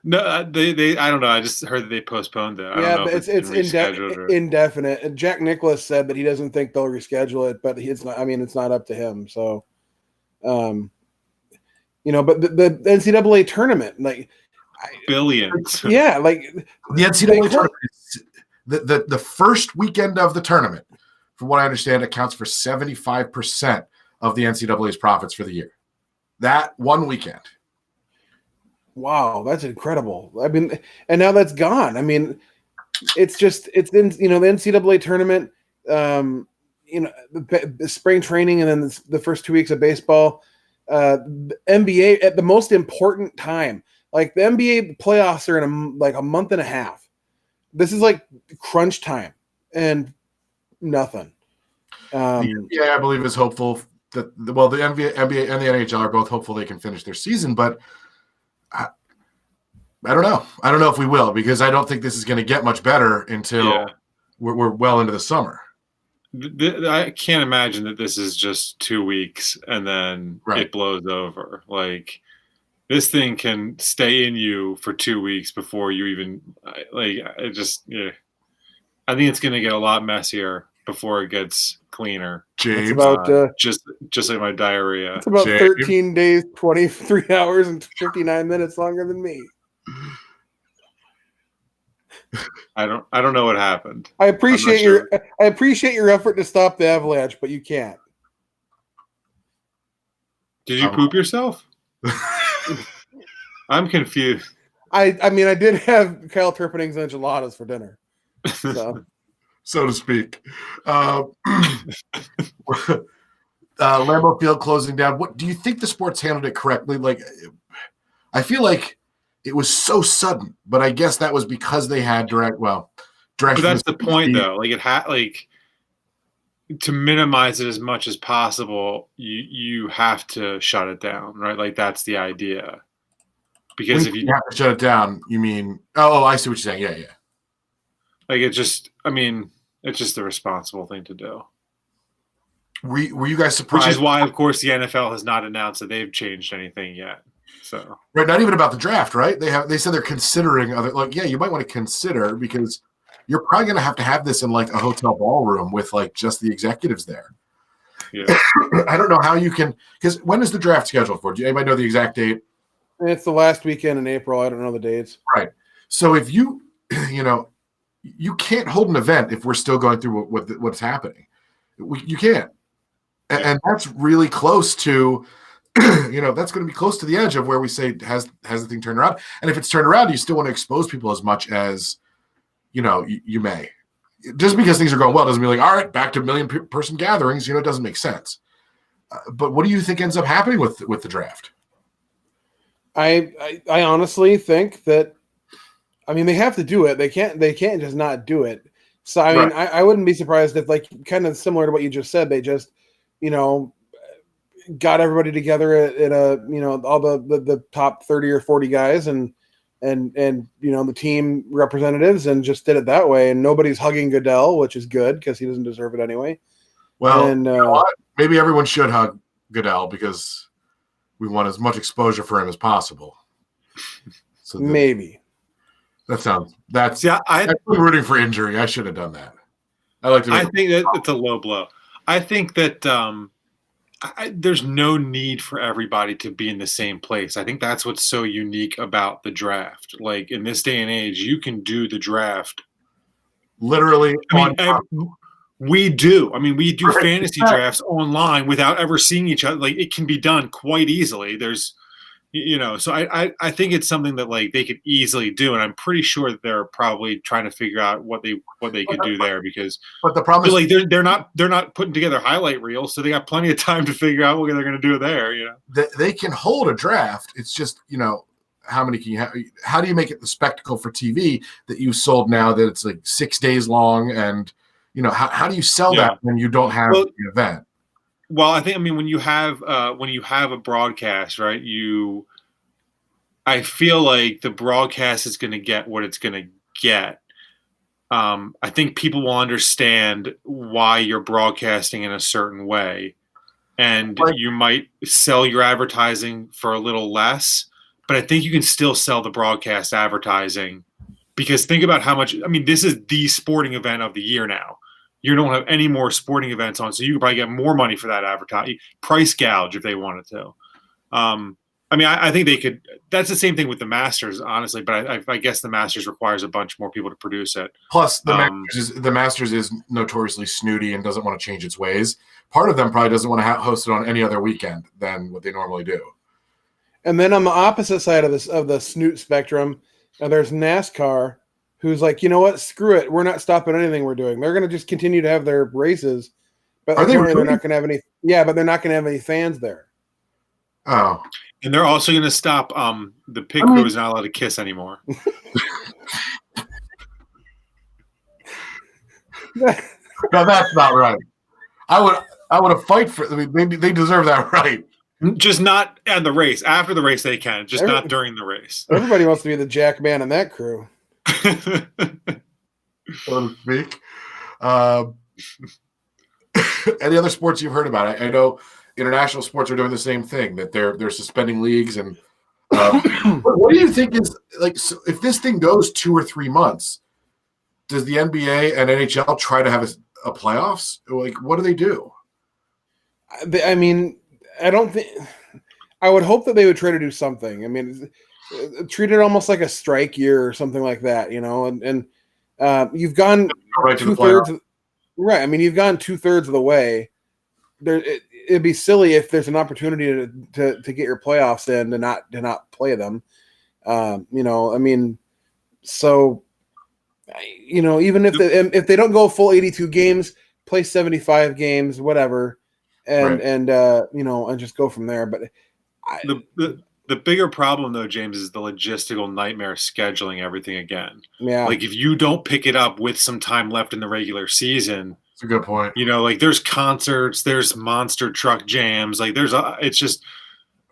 No, they. I don't know. I just heard that they postponed it. I don't know but it's indefinite. And Jack Nicklaus said that he doesn't think they'll reschedule it, but it's not. I mean, it's not up to him. So, but the NCAA tournament, billions. Yeah, like the NCAA tournament. The first weekend of the tournament, from what I understand, accounts for 75% of the NCAA's profits for the year. That one weekend. Wow, that's incredible. I mean, and now that's gone. I mean, it's in the NCAA tournament, the spring training, and then the first 2 weeks of baseball, the NBA at the most important time. Like the NBA playoffs are in a month and a half. This is like crunch time, and nothing. I believe is hopeful that the NBA and the NHL are both hopeful they can finish their season, but I don't know. I don't know if we will, because I don't think this is going to get much better until we're well into the summer. I can't imagine that this is just 2 weeks and then it blows over. Like, this thing can stay in you for 2 weeks before you even I think it's going to get a lot messier before it gets cleaner. James, it's about just like my diarrhea. It's about 13 days, 23 hours, and 59 minutes longer than me. I don't know what happened. I appreciate your effort to stop the avalanche, but you can't. Did you poop yourself? I'm confused. I mean, I did have Kyle Turpining's enchiladas for dinner, so to speak. Lambeau Field closing down. What do you think the sports handled it correctly? Like, I feel like it was so sudden, but I guess that was because they had direction. But that's the point, though. Like, it had to minimize it as much as possible. You have to shut it down, right? Like, that's the idea. Because if you have to shut it down, you mean? Oh, I see what you're saying. Yeah. Like, it's just the responsible thing to do. Were you guys surprised? Which is why, of course, the NFL has not announced that they've changed anything yet. So not even about the draft, right? They said they're considering you might want to consider, because you're probably going to have this in like a hotel ballroom with like just the executives there. Yeah. I don't know how you can, because when is the draft scheduled for? Do anybody know the exact date? It's the last weekend in April. I don't know the dates. Right. So if you you can't hold an event if we're still going through what's happening. You can't. And that's really close to, that's going to be close to the edge of where we say, has the thing turned around? And if it's turned around, you still want to expose people as much as, you may. Just because things are going well doesn't mean like, all right, back to million-person gatherings. It doesn't make sense. But what do you think ends up happening with the draft? I honestly think that, they have to do it. They can't just not do it. So I wouldn't be surprised if, like, kind of similar to what you just said, they just, got everybody together in a all the top 30 or 40 guys and the team representatives and just did it that way. And nobody's hugging Goodell, which is good because he doesn't deserve it anyway. Well, and you know what? Maybe everyone should hug Goodell because we want as much exposure for him as possible. So maybe that's I'm rooting for injury. I should have done that. I think that it's a low blow. I think that there's no need for everybody to be in the same place. I think that's what's so unique about the draft. Like in this day and age, you can do the draft literally. We do fantasy drafts online without ever seeing each other. Like it can be done quite easily. There's, so I think it's something that like they could easily do, and I'm pretty sure that they're probably trying to figure out what they could do there but the problem is like they're not putting together highlight reels, so they got plenty of time to figure out what they're going to do there. They can hold a draft. It's just how many can you have? How do you make it the spectacle for TV that you sold now that it's like 6 days long and how do you sell that when you don't have the event? Well, I think when you have a broadcast, right? I feel like the broadcast is going to get what it's going to get. I think people will understand why you're broadcasting in a certain way, and you might sell your advertising for a little less. But I think you can still sell the broadcast advertising because think about how much. This is the sporting event of the year now. You don't have any more sporting events on, so you could probably get more money for that advertising. Price gouge if they wanted to. I think they could. That's the same thing with the Masters, honestly. But I guess the Masters requires a bunch more people to produce it. Plus, the Masters is notoriously snooty and doesn't want to change its ways. Part of them probably doesn't want to host it on any other weekend than what they normally do. And then on the opposite side of the snoot spectrum, there's NASCAR, who's like, you know what? Screw it. We're not stopping anything we're doing. They're going to just continue to have their races, but they're not going to have any. Yeah, but they're not going to have any fans there. Oh, and they're also going to stop. The pit crew is not allowed to kiss anymore. No, that's not right. I would have fight for. Maybe they deserve that right. Just not at the race. After the race, they can. Just not during the race. Everybody wants to be the Jack man in that crew. So to speak. Any other sports you've heard about? I know international sports are doing the same thing, that they're suspending leagues. And what do you think is like? So if this thing goes 2 or 3 months, does the NBA and NHL try to have a playoffs? Like, what do they do? I don't think. I would hope that they would try to do something. Treat it almost like a strike year or something like that, and you've gone right 2/3. Right. You've gone 2/3 of the way. It'd be silly if there's an opportunity to get your playoffs in to not play them. So even if they don't go full 82 games, play 75 games, whatever, and just go from there. But the bigger problem, though, James, is the logistical nightmare scheduling everything again. Yeah. Like if you don't pick it up with some time left in the regular season, that's a good point. There's concerts, there's monster truck jams. Like it's just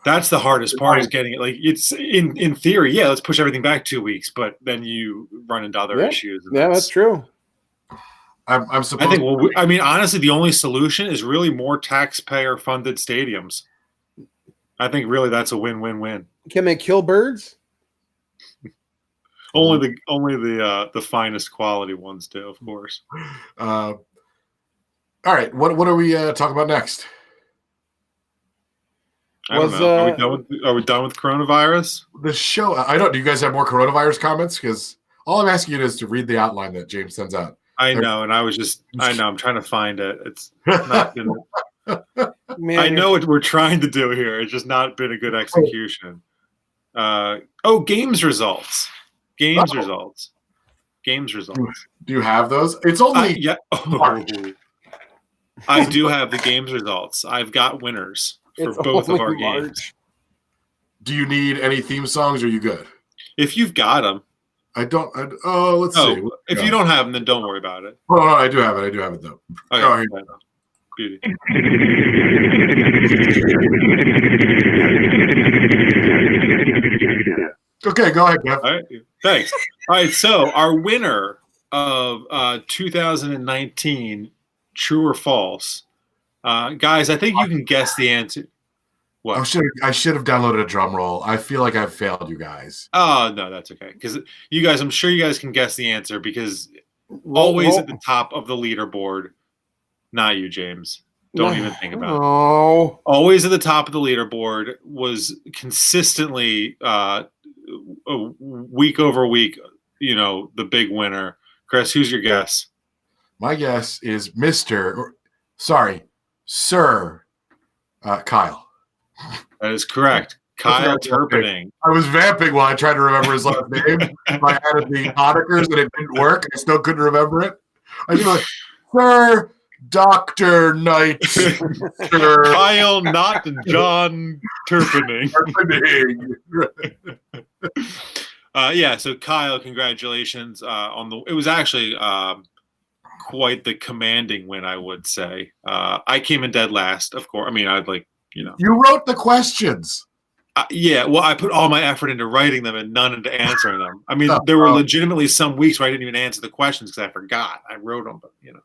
that's the hardest part is getting it. Like it's in theory, yeah, let's push everything back 2 weeks, but then you run into other issues. Yeah, that's true. I'm supposed. I think. Honestly, the only solution is really more taxpayer-funded stadiums. I think really that's a win-win-win. Can they kill birds? Only the finest quality ones do, of course. All right, what are we talking about next? I don't know. Are we done with coronavirus? The show. I don't. Do you guys have more coronavirus comments? Because all I'm asking you is to read the outline that James sends out. I know, and I'm trying to find it. It's not been. Man, I know what we're trying to do here. It's just not been a good execution. Games results. Results. Do you have those? It's only I do have the games results. I've got winners for both of our games. Do you need any theme songs? Or are you good? If you've got them. I don't. Let's see. If you don't have them, then don't worry about it. Oh, no, I do have it. Though. Okay. Beauty. Okay, go ahead, Jeff. All right, thanks. All right, so our winner of 2019, true or false, guys. I think you can guess the answer. What? I should have downloaded a drum roll. I feel like I've failed you guys. Oh no, that's okay. Because you guys, I'm sure you guys can guess the answer because always at the top of the leaderboard. Not you, James. Don't even think about it. Oh, Always at the top of the leaderboard was consistently week over week. You know, the big winner. Chris, who's your guess? My guess is Sir Kyle. That is correct. Kyle Turpinning. I was vamping while I tried to remember his last name. I added the monikers and it didn't work. I still couldn't remember it. I was like, Sir Dr. Knight. Sir Kyle, not John Turpinning. Yeah, so Kyle, congratulations on the. It was actually quite the commanding win, I would say. I came in dead last, of course. I mean, I'd like, you know. You wrote the questions. Yeah, well, I put all my effort into writing them and none into answering them. I mean, there were legitimately some weeks where I didn't even answer the questions because I forgot. I wrote them, but you know.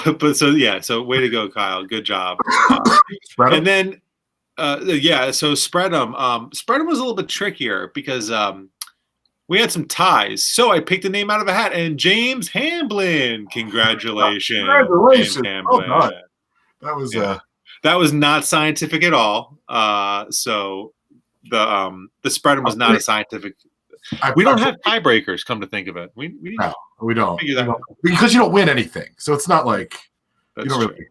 But so yeah, so way to go, Kyle. Good job. And then so spread them. Spread them was a little bit trickier because we had some ties. So I picked a name out of a hat, and James Hamblin. Congratulations, James Hamblin. Oh, that was that was not scientific at all. So the spread was not a scientific. We don't have tiebreakers. Come to think of it, we don't. Because you don't win anything, so it's not like you don't really.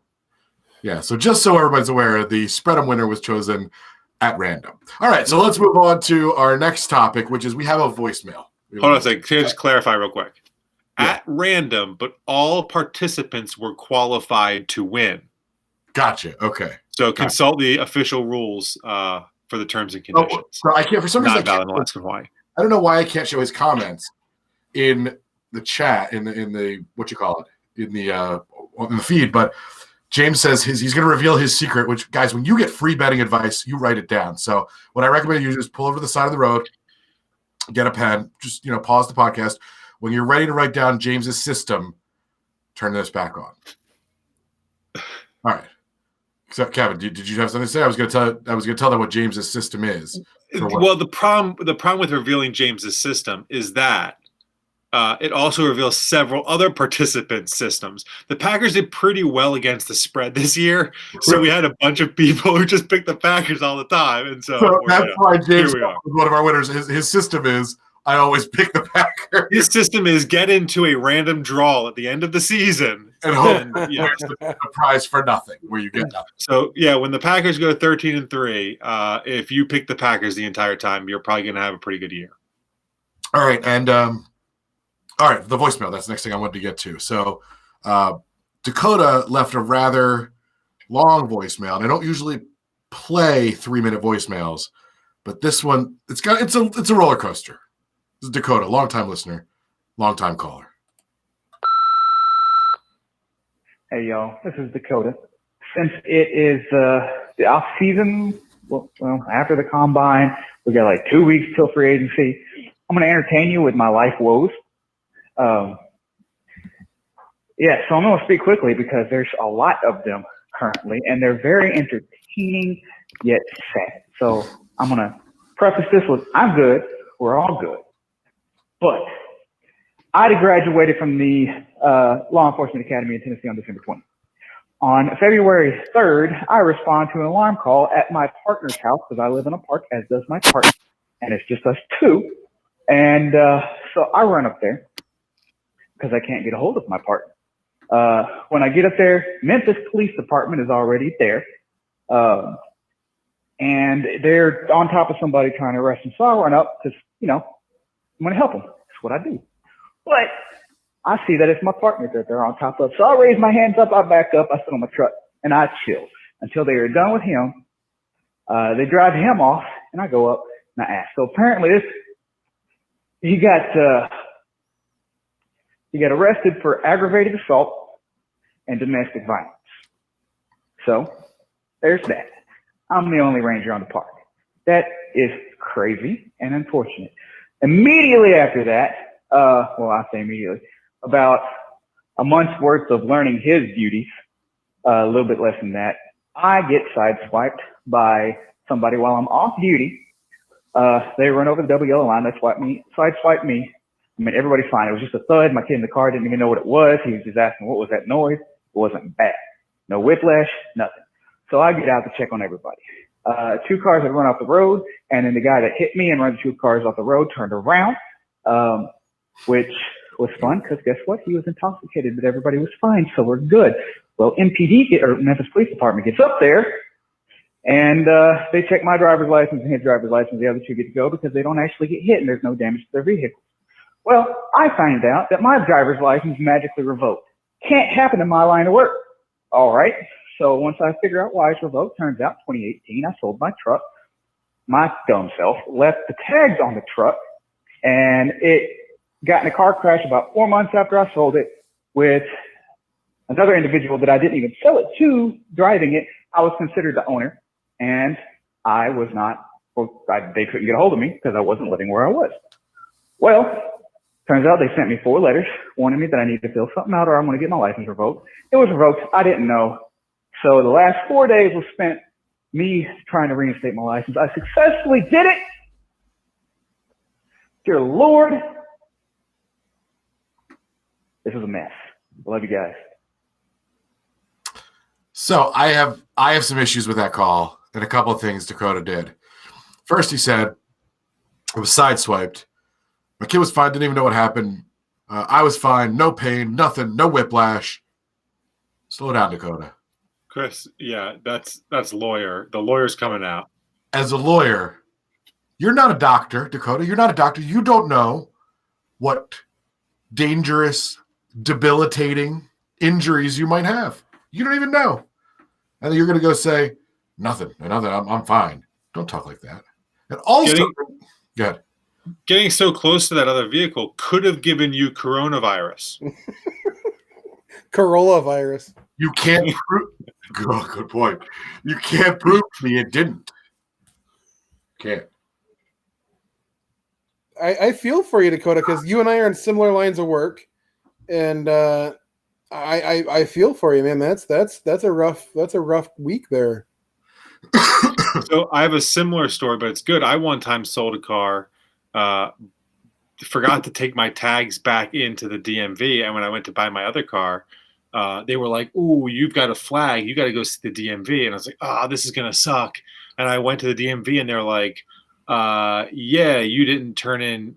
Yeah. So just so everybody's aware, the Spread'em winner was chosen at random. All right. So let's move on to our next topic, which is we have a voicemail. Hold on a second. Can I just clarify real quick? Yeah. At random, but all participants were qualified to win. Gotcha. Okay. So consult the official rules for the terms and conditions. So I can't, for some reason, not valid in Hawaii. I don't know why I can't show his comments in the chat, in the what you call it, in the feed. But James says he's going to reveal his secret. Which, guys, when you get free betting advice, you write it down. So what I recommend you do is pull over to the side of the road, get a pen, just pause the podcast. When you're ready to write down James's system, turn this back on. All right. So, Kevin, did you have something to say? I was going to tell them what James's system is. Well, the problem with revealing James's system is that it also reveals several other participants' systems. The Packers did pretty well against the spread this year, so we had a bunch of people who just picked the Packers all the time, and so that's why James was one of our winners. His system is I always pick the Packers. His system is get into a random draw at the end of the season and hope there's the prize for nothing, where you get nothing. So yeah, when the Packers go 13-3, if you pick the Packers the entire time, you're probably going to have a pretty good year. All right, and all right, the voicemail. That's the next thing I wanted to get to. So Dakota left a rather long voicemail, and I don't usually play 3-minute voicemails, but this one it's a roller coaster. This is Dakota, longtime listener, longtime caller. Hey, y'all. This is Dakota. Since it is the offseason, well, after the combine, we got like 2 weeks till free agency. I'm going to entertain you with my life woes. So I'm going to speak quickly because there's a lot of them currently, and they're very entertaining yet sad. So I'm going to preface this with I'm good. We're all good. But I graduated from the Law Enforcement Academy in Tennessee on December 20th. On February 3rd, I respond to an alarm call at my partner's house because I live in a park, as does my partner, and it's just us two. And so I run up there because I can't get a hold of my partner. When I get up there, Memphis Police Department is already there. And they're on top of somebody trying to arrest them. So I run up because, I'm going to help them. That's what I do. But I see that it's my partner that they're on top of. So I raise my hands up, I back up, I sit on my truck, and I chill until they are done with him. They drive him off, and I go up and I ask. So apparently he got arrested for aggravated assault, and domestic violence. So there's that. I'm the only ranger on the park. That is crazy and unfortunate. Immediately after that, I say immediately, about a month's worth of learning his duties, a little bit less than that, I get sideswiped by somebody while I'm off duty. They run over the double yellow line, they sideswipe me. I mean, everybody's fine. It was just a thud. My kid in the car didn't even know what it was. He was just asking, what was that noise? It wasn't bad. No whiplash, nothing. So I get out to check on everybody. 2 cars had run off the road, and then the guy that hit me and ran 2 cars off the road turned around, which was fun because guess what? He was intoxicated, but everybody was fine, so we're good. Well, Memphis Police Department gets up there, and they check my driver's license and his driver's license. The other 2 get to go because they don't actually get hit and there's no damage to their vehicle. Well, I find out that my driver's license magically revoked. Can't happen in my line of work. All right. So once I figure out why it's revoked, turns out 2018, I sold my truck. My dumb self left the tags on the truck, and it got in a car crash about 4 months after I sold it with another individual that I didn't even sell it to driving it. I was considered the owner, and I was not, they couldn't get a hold of me because I wasn't living where I was. Well, turns out they sent me 4 letters warning me that I need to fill something out or I'm going to get my license revoked. It was revoked. I didn't know. So the last 4 days was spent me trying to reinstate my license. I successfully did it. Dear Lord, this is a mess. Love you guys. So I have some issues with that call and a couple of things Dakota did. First, he said it was sideswiped. My kid was fine, didn't even know what happened. I was fine, no pain, nothing, no whiplash. Slow down, Dakota. Chris, yeah, that's lawyer. The lawyer's coming out. As a lawyer, you're not a doctor, Dakota. You're not a doctor. You don't know what dangerous, debilitating injuries you might have. You don't even know. And you're going to go say, nothing, I'm fine. Don't talk like that. And also, go ahead. Getting so close to that other vehicle could have given you coronavirus. Coronavirus. You can't prove. Good point. You can't prove to me it didn't. Can't. I feel for you, Dakota, because you and I are in similar lines of work, and I feel for you, man. That's a rough week there. So I have a similar story, but it's good. I one time sold a car, forgot to take my tags back into the DMV, and when I went to buy my other car, they were like, "Ooh, you've got a flag. You got to go see the DMV." And I was like, this is gonna suck. And I went to the DMV, and they're like, "Yeah, you didn't turn in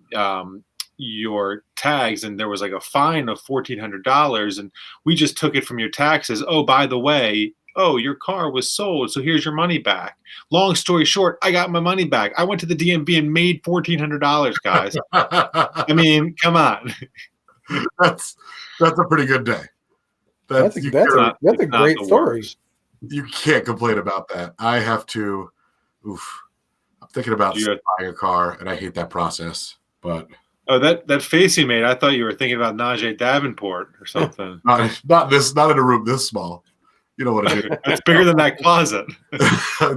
your tags, and there was like a fine of $1,400, and we just took it from your taxes. Oh, by the way, your car was sold, so here's your money back." Long story short, I got my money back. I went to the DMV and made $1,400, guys. I mean, come on. That's a pretty good day. That's a great story. You can't complain about that. I have to. I'm thinking about buying a car, and I hate that process. But that face you made, I thought you were thinking about Najee Davenport or something. not in a room this small. You know what I mean? It's bigger than that closet.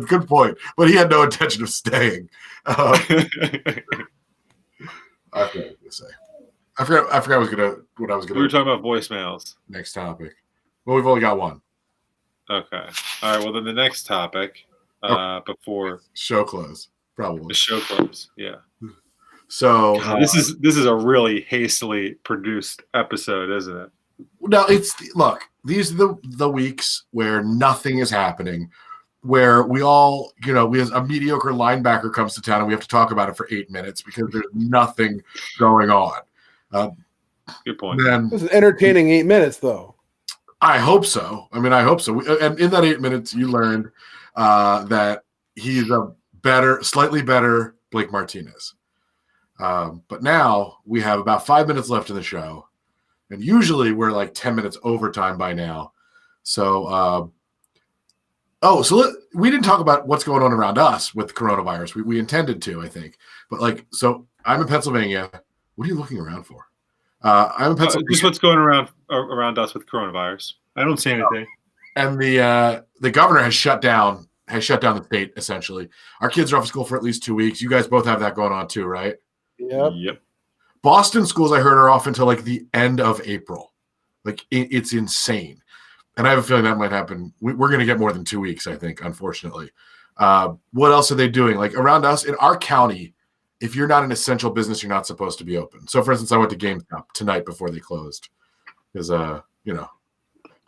Good point. But he had no intention of staying. I forgot what I was going to say. I forgot what I was going to. We were talking about voicemails. Next topic. Well, we've only got one. Okay. All right. Well, then the next topic before show close, probably the show close. Yeah. So this is a really hastily produced episode, isn't it? No, these are the weeks where nothing is happening, where we all, we as a mediocre linebacker comes to town and we have to talk about it for 8 minutes because there's nothing going on. Good point. It was an entertaining 8 minutes, though. I hope so. I hope so. And in that 8 minutes, you learned that he's a slightly better Blake Martinez. But now we have about 5 minutes left in the show. And usually we're like 10 minutes overtime by now. So, we didn't talk about what's going on around us with coronavirus. We intended to, I think. But so I'm in Pennsylvania. What are you looking around for? I'm in Pennsylvania. Just what's going around us with coronavirus. I don't see anything. And the governor has shut down the state essentially. Our kids are off of school for at least 2 weeks. You guys both have that going on too, right? Yep. Boston schools, I heard, are off until like the end of April. Like it's insane. And I have a feeling that might happen. We're going to get more than 2 weeks, I think, unfortunately. What else are they doing? Like around us in our county, if you're not an essential business, you're not supposed to be open. So, for instance, I went to GameStop tonight before they closed because,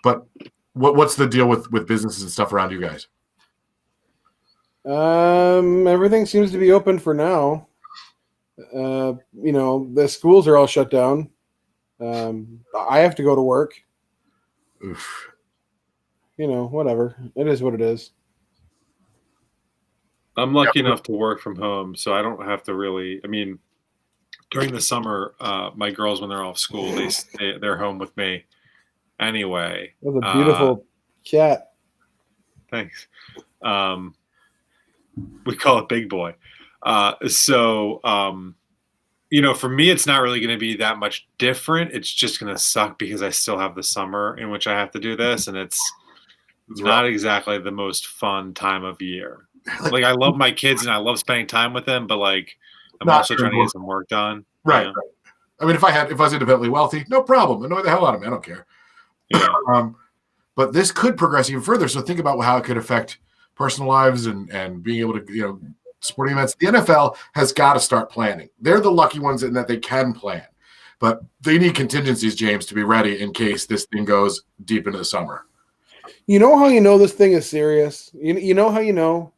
But what's the deal with businesses and stuff around you guys? Everything seems to be open for now. The schools are all shut down. I have to go to work. Oof. Whatever. It is what it is. I'm lucky enough to work from home, so I don't have to really. I mean, during the summer, my girls, when they're off school, they're home with me anyway. That was a beautiful cat. Thanks. We call it Big Boy. For me, it's not really going to be that much different. It's just going to suck because I still have the summer in which I have to do this, and it's not exactly the most fun time of year. Like, I love my kids and I love spending time with them, but like, I'm also trying to get some work done. Right. Yeah. Right. I mean, if I was independently wealthy, no problem. Annoy the hell out of me. I don't care. Yeah. But this could progress even further. So think about how it could affect personal lives and being able to, sporting events. The NFL has got to start planning. They're the lucky ones in that they can plan, but they need contingencies, James, to be ready in case this thing goes deep into the summer. You know how you know this thing is serious? You know how you know?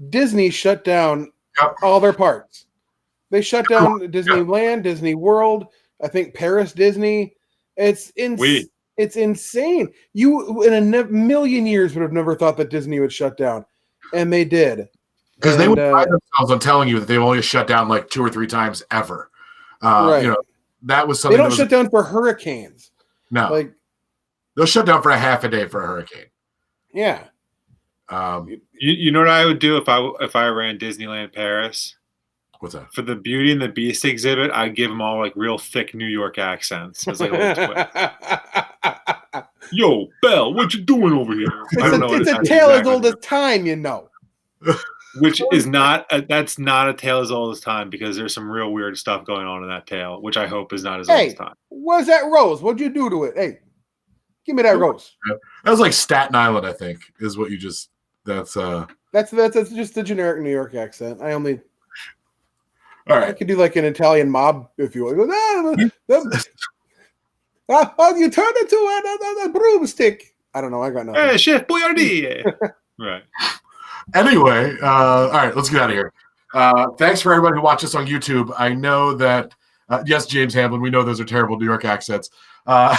Disney shut down all their parks. They shut down Disneyland, Disney World, I think Paris Disney. It's insane. You in a million years would have never thought that Disney would shut down, and they did. Because they would pride themselves on telling you that they've only shut down like 2 or 3 times ever. Right. That was something. They don't shut down for hurricanes. No. They'll shut down for a half a day for a hurricane. Yeah. You know what I would do if I ran Disneyland Paris? What's that? For the Beauty and the Beast exhibit, I'd give them all like real thick New York accents. As like a twist. Yo, Belle, what you doing over here? It's a tale as old as time, Which is that's not a tale as old as time because there's some real weird stuff going on in that tale, which I hope is not as old as time. What's that rose? What'd you do to it? Hey, give me that rose. That was like Staten Island, I think, is what you just. That's just a generic New York accent. All right. I could do like an Italian mob if you want. You turn it to a broomstick. I don't know. I got nothing. Hey, Chef Boyardee. Right. Anyway, all right, let's get out of here. Thanks for everybody who watched us on YouTube. I know that, yes, James Hamlin, we know those are terrible New York accents. For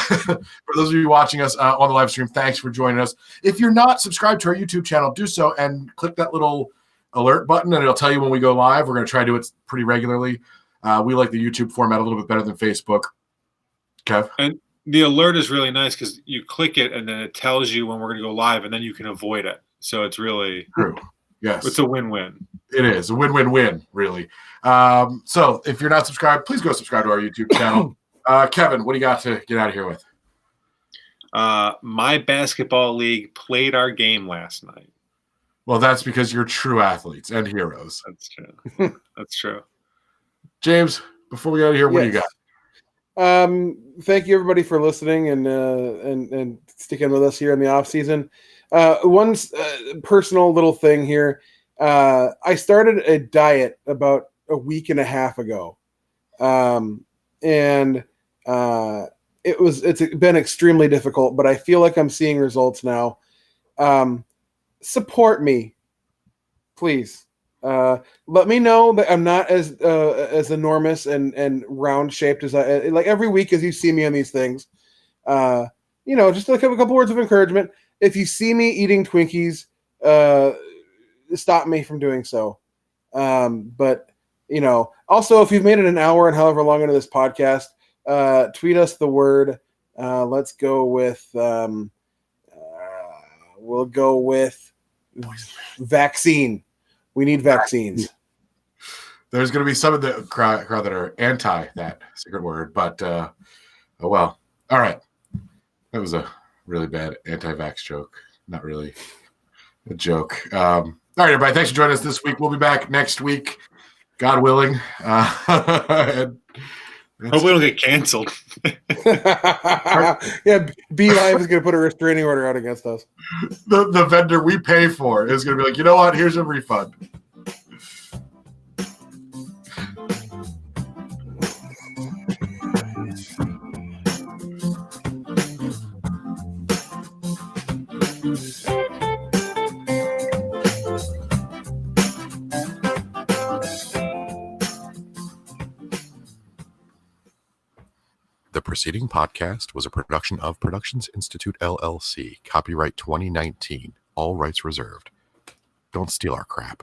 those of you watching us on the live stream, thanks for joining us. If you're not subscribed to our YouTube channel, do so and click that little alert button, and it'll tell you when we go live. We're going to try to do it pretty regularly. We like the YouTube format a little bit better than Facebook. Kev? And the alert is really nice because you click it, and then it tells you when we're going to go live, and then you can avoid it. So it's really true. Yes. It's a win-win. It is a win-win-win, really. So if you're not subscribed, please go subscribe to our YouTube channel. Kevin, what do you got to get out of here with? My basketball league played our game last night. Well, that's because you're true athletes and heroes. That's true. That's true. James, before we get out of here, what do you got? Thank you everybody for listening and sticking with us here in the off season. One personal little thing here. I started a diet about a week and a half ago. It's been extremely difficult, but I feel like I'm seeing results now. Support me, please. Let me know that I'm not as enormous and round shaped as I like every week as you see me on these things. Just like a couple words of encouragement. If you see me eating Twinkies, stop me from doing so. But also if you've made it an hour and however long into this podcast, tweet us the word. Let's go with we'll go with vaccine. We need vaccines. There's going to be some of the crowd that are anti that secret word, but oh well. All right. That was a really bad anti-vax joke. Not really a joke. All right, everybody. Thanks for joining us this week. We'll be back next week, God willing. Hope we don't get canceled. Yeah, B Live is going to put a restraining order out against us. The vendor we pay for is going to be like, you know what? Here's a refund. The preceding podcast was a production of Productions Institute, LLC. Copyright 2019. All rights reserved. Don't steal our crap.